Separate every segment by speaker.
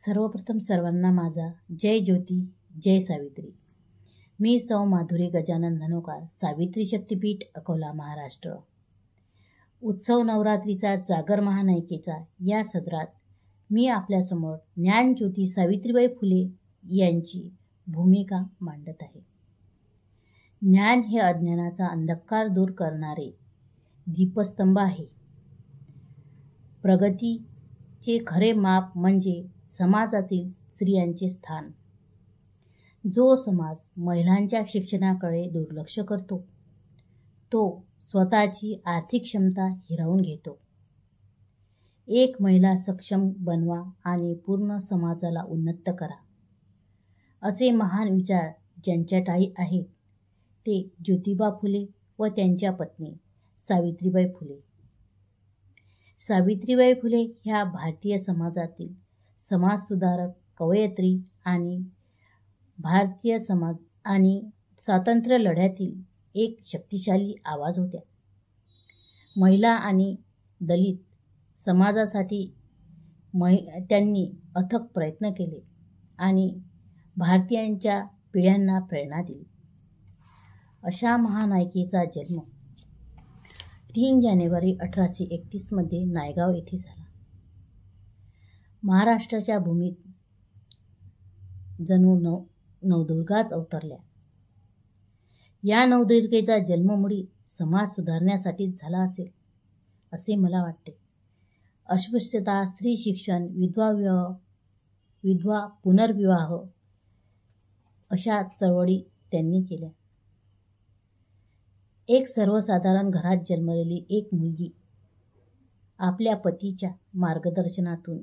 Speaker 1: सर्वप्रथम सर्वांना माझा जय ज्योती जय सावित्री। मी सौ माधुरी गजानन धनोकार, सावित्री शक्तीपीठ, अकोला, महाराष्ट्र। उत्सव नवरात्रीचा जागर महानायिकेचा या सदरात मी आपल्यासमोर ज्ञानज्योती सावित्रीबाई फुले यांची भूमिका मांडत आहे। ज्ञान हे अज्ञानाचा अंधकार दूर करणारे दीपस्तंभ आहे। प्रगतीचे खरे माप म्हणजे समाजातील स्त्रियांचे स्थान। जो समाज महिलांच्या शिक्षणाकडे दुर्लक्ष करतो तो स्वतःची आर्थिक क्षमता हिरावून घेतो। एक महिला सक्षम बनवा आणि पूर्ण समाजाला उन्नत करा, असे महान विचार ज्यांच्याठायी आहेत ते ज्योतिबा फुले व त्यांच्या पत्नी सावित्रीबाई फुले। सावित्रीबाई फुले ह्या भारतीय समाजातील समाजसुधारक, कवयित्री आणि भारतीय समाज आणि स्वातंत्र्य लढ्यातील एक शक्तिशाली आवाज होत्या। महिला आणि दलित समाजासाठी त्यांनी अथक प्रयत्न केले आणि भारतीयांच्या पिढ्यांना प्रेरणा दिली। अशा महानायिकेचा जन्म 3 जानेवारी 1831 मध्ये नायगाव येथे झाला। महाराष्ट्राच्या भूमीत जणू नवदुर्गाच अवतरल्या। या नवदुर्गेचा जन्ममुळी समाज सुधारण्यासाठीच झाला असेल असे मला वाटते। अस्पृश्यता, स्त्री शिक्षण, विधवा पुनर्विवाह अशा चळवळी त्यांनी केल्या। एक सर्वसाधारण घरात जन्मलेली एक मुलगी आपल्या पतीच्या मार्गदर्शनातून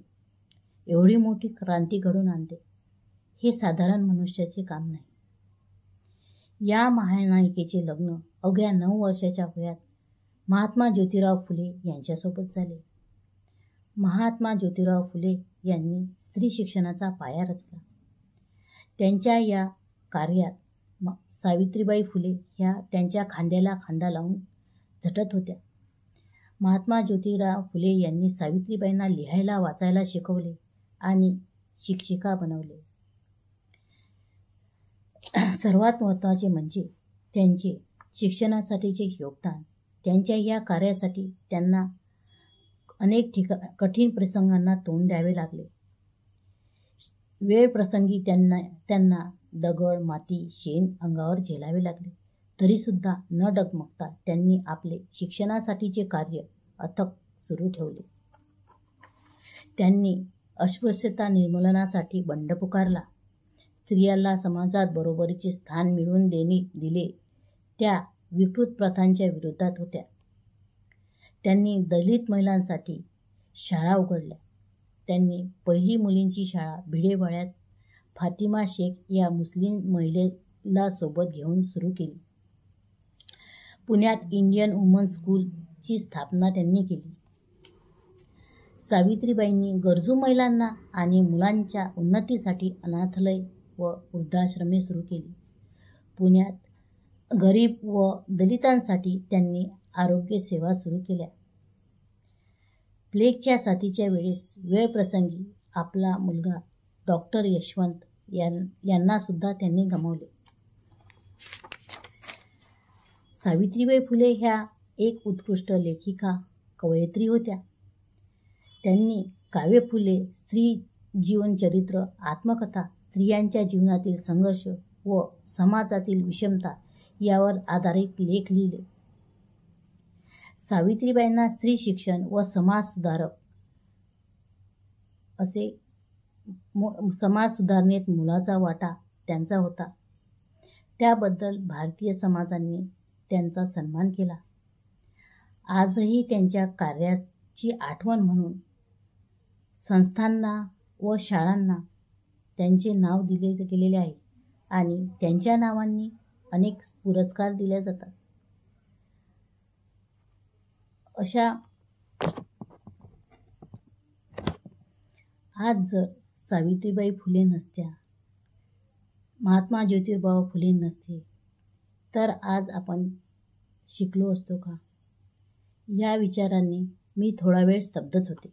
Speaker 1: एवढी मोठी क्रांती घडवून आणते हे साधारण मनुष्याचे काम नाही। या महानायिकेचे लग्न अवघ्या 9 वर्षाच्या वयात महात्मा ज्योतिराव फुले यांच्यासोबत झाले। महात्मा ज्योतिराव फुले यांनी स्त्री शिक्षणाचा पाया रचला। त्यांच्या या कार्यात सावित्रीबाई फुले ह्या त्यांच्या खांद्याला खांदा लावून झटत होत्या। महात्मा ज्योतिराव फुले यांनी सावित्रीबाईंना लिहायला वाचायला शिकवले आणि शिक्षिका बनवले। सर्वात महत्त्वाचे म्हणजे त्यांचे शिक्षणासाठीचे योगदान। त्यांच्या या कार्यासाठी त्यांना अनेक कठीण प्रसंगांना तोंड द्यावे लागले। वेळ प्रसंगी त्यांना दगड, माती, शेण अंगावर झेलावे लागले, तरीसुद्धा न डगमगता त्यांनी आपले शिक्षणासाठीचे कार्य अथक सुरू ठेवले। त्यांनी अस्पृश्यता निर्मूलनासाठी बंड पुकारला। स्त्रियांना समाजात बरोबरीचे स्थान मिळवून दिले त्या विकृत प्रथांच्या विरोधात होत्या। त्यांनी दलित महिलांसाठी शाळा उघडल्या। त्यांनी पहिली मुलींची शाळा भिडेवाड्यात फातिमा शेख या मुस्लिम महिलेला सोबत घेऊन सुरू केली। पुण्यात इंडियन वुमन्स स्कूलची स्थापना त्यांनी केली। सावित्रीबाईंनी गरजू महिलांना आणि मुलांच्या उन्नतीसाठी अनाथालय व वृद्धाश्रमे सुरू केली। पुण्यात गरीब व दलितांसाठी त्यांनी आरोग्य सेवा सुरू केल्या। प्लेगच्या साथीच्या वेळ प्रसंगी आपला मुलगा डॉक्टर यशवंत यांना सुद्धा त्यांनी गमावले। सावित्रीबाई फुले ह्या एक उत्कृष्ट लेखिका, कवयित्री होत्या। त्यांनी काव्य फुले, स्त्री जीवनचरित्र, आत्मकथा, स्त्रियांच्या जीवनातील संघर्ष व समाजातील विषमता यावर आधारित लेख लिहिले। सावित्रीबाईंना स्त्री शिक्षण व समाज सुधारणेत मोलाचा वाटा त्यांचा होता। त्याबद्दल भारतीय समाजाने त्यांचा सन्मान केला। आजही त्यांच्या कार्याची आठवण म्हणून संस्थांना व शाळांना त्यांचे नाव दिले गेलेले आहे आणि त्यांच्या नावांनी अनेक पुरस्कार दिले जातात। अशा आज जर सावित्रीबाई फुले नसत्या, महात्मा ज्योतिबा फुले नसते तर आज आपण शिकलो असतो का? या विचारांनी मी थोडा वेळ स्तब्धच होते।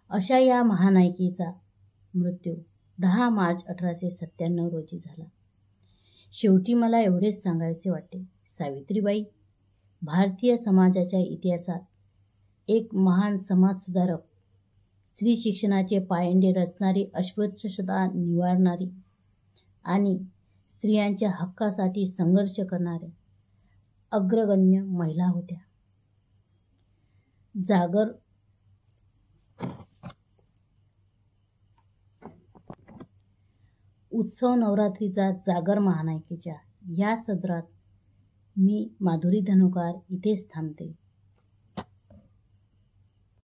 Speaker 1: अशा या महानायिकेचा मृत्यू 10 मार्च 1897 रोजी झाला. शेवटी मला एवढेच सांगायचे वाटते, सावित्रीबाई भारतीय समाजाच्या इतिहासात एक महान समाजसुधारक, स्त्री शिक्षणाचे पायंडे रचणारी, अस्पृश्यता निवारणारी आणि स्त्रियांच्या हक्कासाठी संघर्ष करणाऱ्या अग्रगण्य महिला होत्या. जागर उत्सव नवरात्रीचा जागर महानायिकेच्या या सदरात मी माधुरी धनुकार इथेच थांबते.